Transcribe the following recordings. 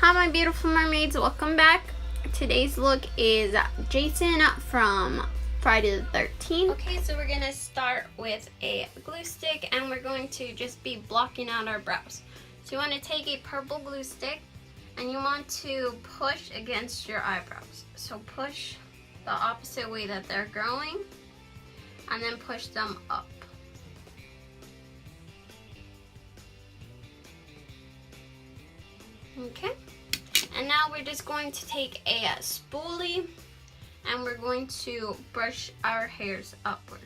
Hi my beautiful mermaids, welcome back. Today's look is Jason from Friday the 13th. Okay, so we're gonna start with a glue stick and we're going to just be blocking out our brows. So you want to take a purple glue stick and you want to push against your eyebrows. So push the opposite way that they're growing and then push them up. Okay, and now we're just going to take a spoolie and we're going to brush our hairs upward.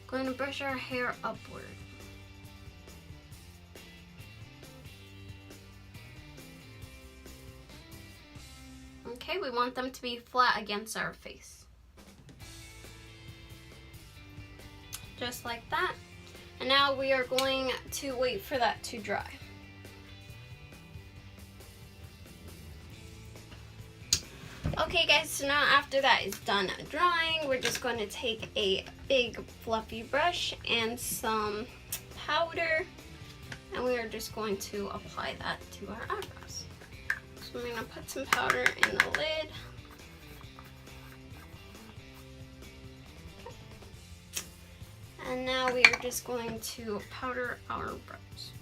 Going to brush our hair upward. Okay, we want them to be flat against our face. Just like that. And now we are going to wait for that to dry. Okay guys, so now after that is done drying, we're just going to take a big fluffy brush and some powder, and we are just going to apply that to our eyebrows. So I'm going to put some powder in the lid. And now we are just going to powder our brows.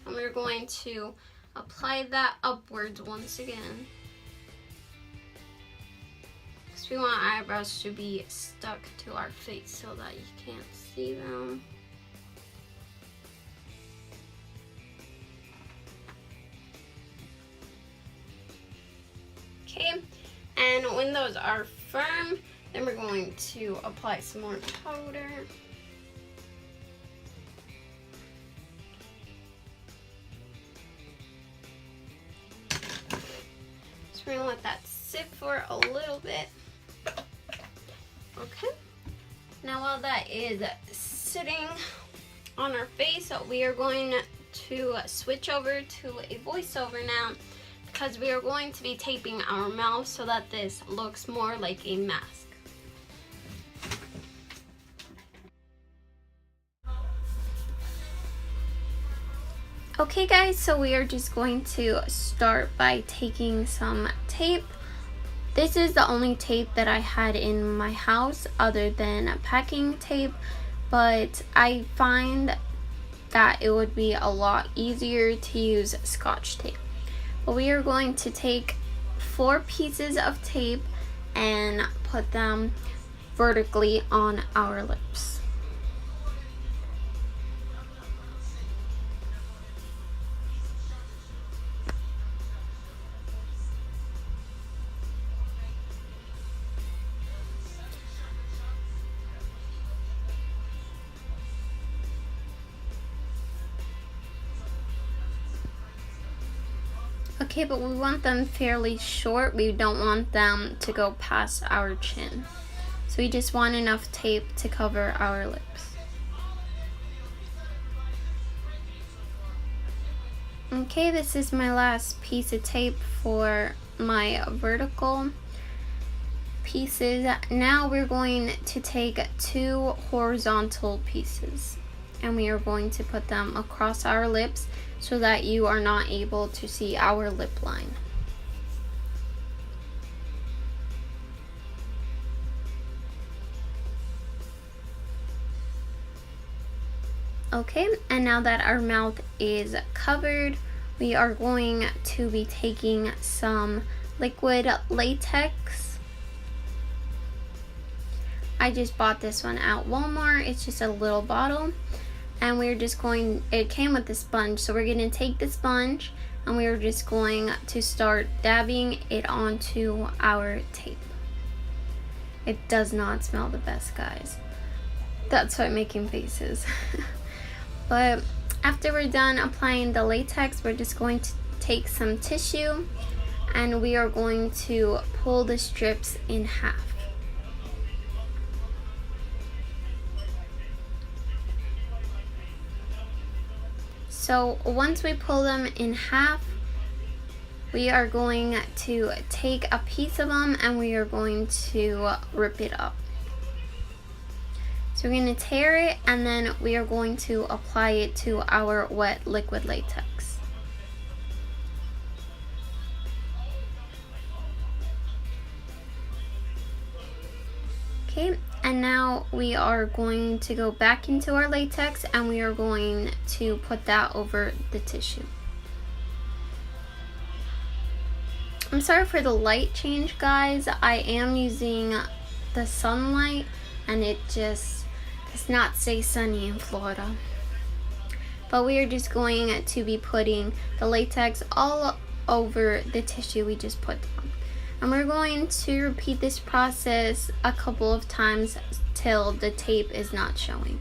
And we're going to apply that upwards once again. We want our eyebrows to be stuck to our face so that you can't see them. Okay, and when those are firm, then we're going to apply some more powder. So we're gonna let that sit for a little bit. Okay, now while that is sitting on our face, we are going to switch over to a voiceover now, because we are going to be taping our mouth so that this looks more like a mask. Okay guys, so we are just going to start by taking some tape. This is the only tape that I had in my house other than packing tape, but I find that it would be a lot easier to use Scotch tape. But we are going to take 4 pieces of tape and put them vertically on our lips. Okay, but we want them fairly short. We don't want them to go past our chin. So we just want enough tape to cover our lips. Okay, this is my last piece of tape for my vertical pieces. Now we're going to take 2 horizontal pieces and we are going to put them across our lips so that you are not able to see our lip line. Okay, and now that our mouth is covered, we are going to be taking some liquid latex. I just bought this one at Walmart. It's just a little bottle. And we're just going, it came with the sponge, so we're going to take the sponge and we're just going to start dabbing it onto our tape. It does not smell the best, guys. That's why I'm making faces. But after we're done applying the latex, we're just going to take some tissue and we are going to pull the strips in half. So once we pull them in half, we are going to take a piece of them and we are going to rip it up. So we're going to tear it and then we are going to apply it to our wet liquid latex. Okay, and now we are going to go back into our latex and we are going to put that over the tissue. I'm sorry for the light change, guys. I am using the sunlight and it just does not stay sunny in Florida. But we are just going to be putting the latex all over the tissue we just put down. And we're going to repeat this process a couple of times till the tape is not showing.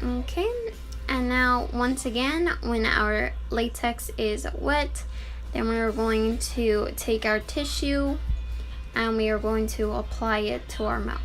Okay, and now once again, when our latex is wet, then we are going to take our tissue and we are going to apply it to our mouth.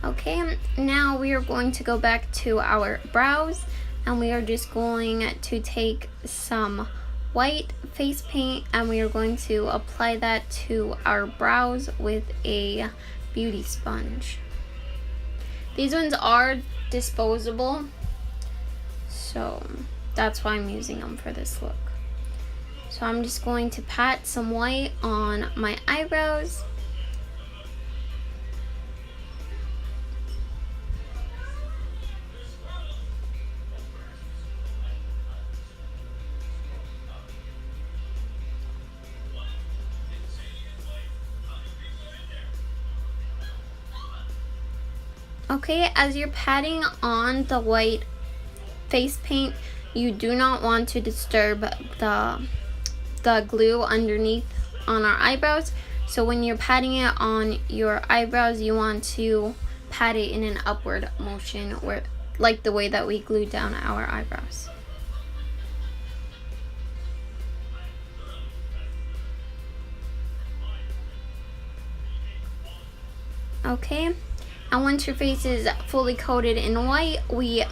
Okay, now we are going to go back to our brows and we are just going to take some white face paint and we are going to apply that to our brows with a beauty sponge. These ones are disposable, so that's why I'm using them for this look. So I'm just going to pat some white on my eyebrows. Okay, as you're patting on the white face paint, you do not want to disturb the glue underneath on our eyebrows. So when you're patting it on your eyebrows, you want to pat it in an upward motion, where like the way that we glue down our eyebrows. Okay. And once your face is fully coated in white, we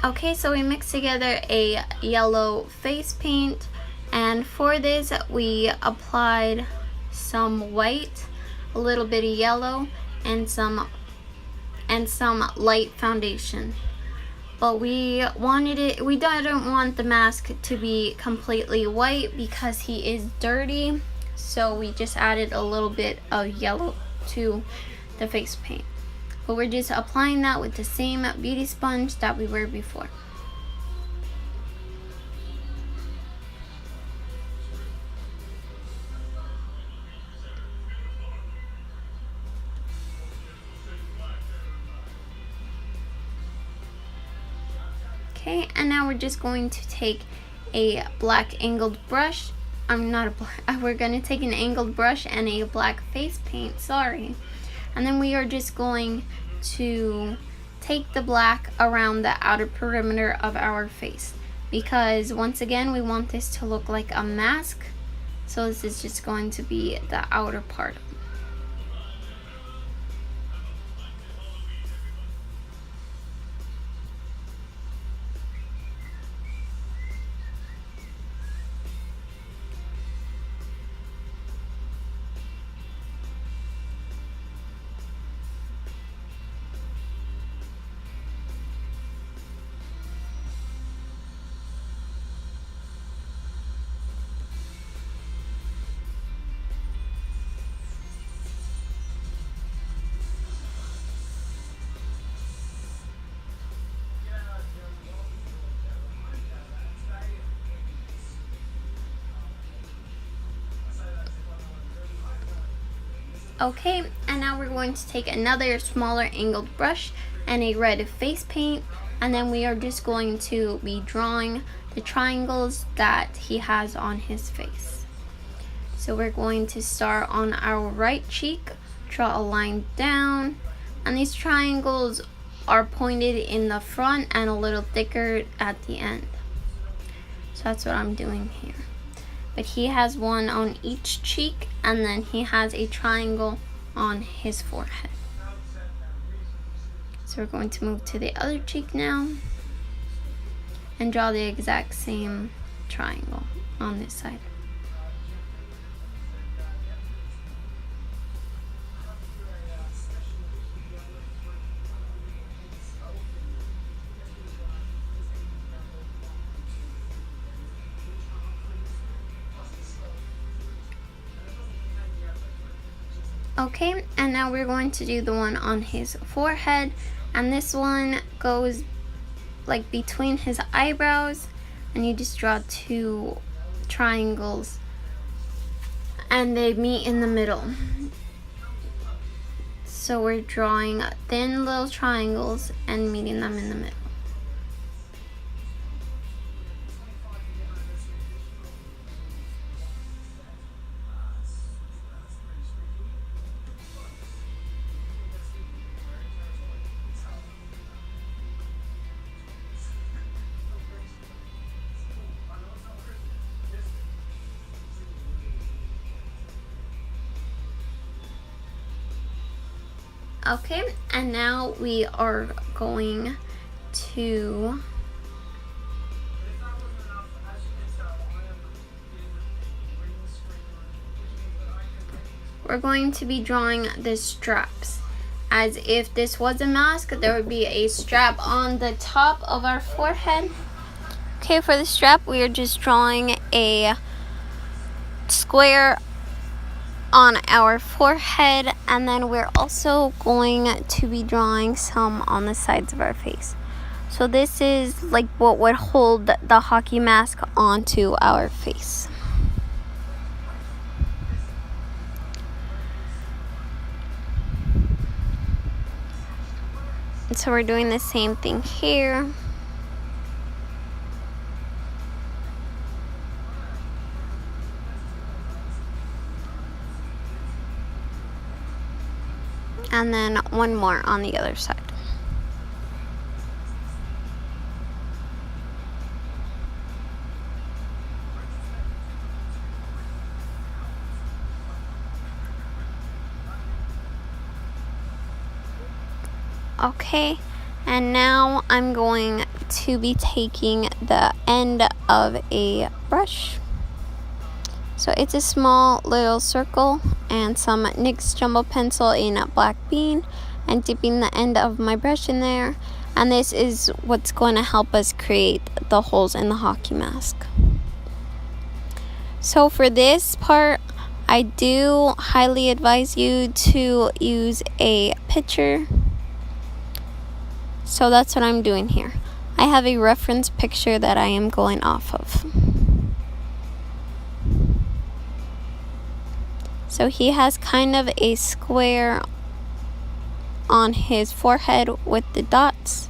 mix together a yellow face paint, and for this we applied some white, a little bit of yellow, and some light foundation. But we didn't want the mask to be completely white because he is dirty, so we just added a little bit of yellow to the face paint. But we're just applying that with the same beauty sponge that we were before. Okay, and now we're just going to take a black angled brush. We're going to take an angled brush and a black face paint, and then we are just going to take the black around the outer perimeter of our face, because once again we want this to look like a mask, so this is just going to be the outer part. Okay, and now we're going to take another smaller angled brush and a red face paint, and then we are just going to be drawing the triangles that he has on his face. So we're going to start on our right cheek, draw a line down, and these triangles are pointed in the front and a little thicker at the end. So that's what I'm doing here. But he has one on each cheek, and then he has a triangle on his forehead. So we're going to move to the other cheek now and draw the exact same triangle on this side. Okay, and now we're going to do the one on his forehead, and this one goes like between his eyebrows, and you just draw two triangles and they meet in the middle. So we're drawing thin little triangles and meeting them in the middle. Okay, and now we are going to be drawing the straps. As if this was a mask, there would be a strap on the top of our forehead. Okay, for the strap, we are just drawing a square on our forehead, and then we're also going to be drawing some on the sides of our face. So this is like what would hold the hockey mask onto our face. So we're doing the same thing here. And then one more on the other side. Okay, and now I'm going to be taking the end of a brush. So it's a small little circle and some NYX Jumbo pencil in a black bean, and dipping the end of my brush in there. And this is what's going to help us create the holes in the hockey mask. So for this part, I do highly advise you to use a picture. So that's what I'm doing here. I have a reference picture that I am going off of. So he has kind of a square on his forehead with the dots.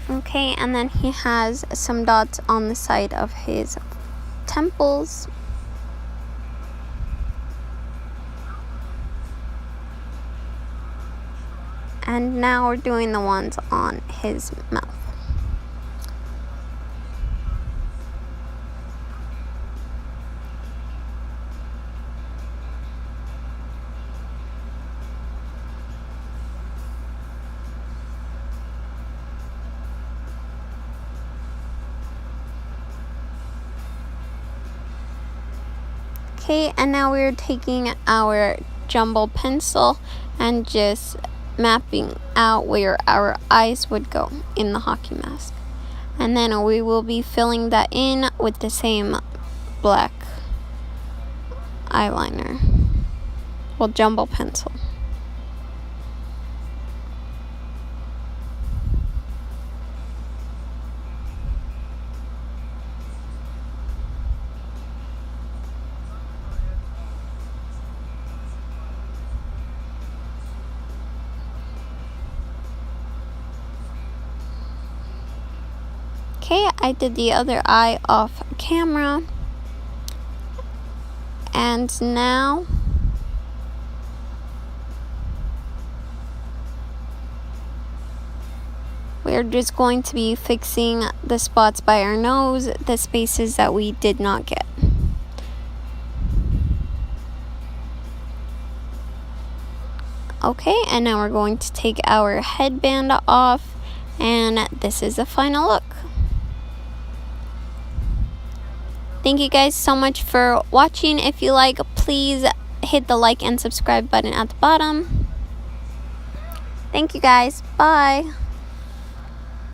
Okay, and then he has some dots on the side of his temples. And now we're doing the ones on his mouth. Okay, and now we're taking our jumbo pencil and just mapping out where our eyes would go in the hockey mask. And then we will be filling that in with the same black eyeliner, well, jumbo pencil. Okay, I did the other eye off camera, and now we're just going to be fixing the spots by our nose, the spaces that we did not get. Okay, and now we're going to take our headband off, and this is the final look. Thank you guys so much for watching. If you like, please hit the like and subscribe button at the bottom. Thank you guys. Bye.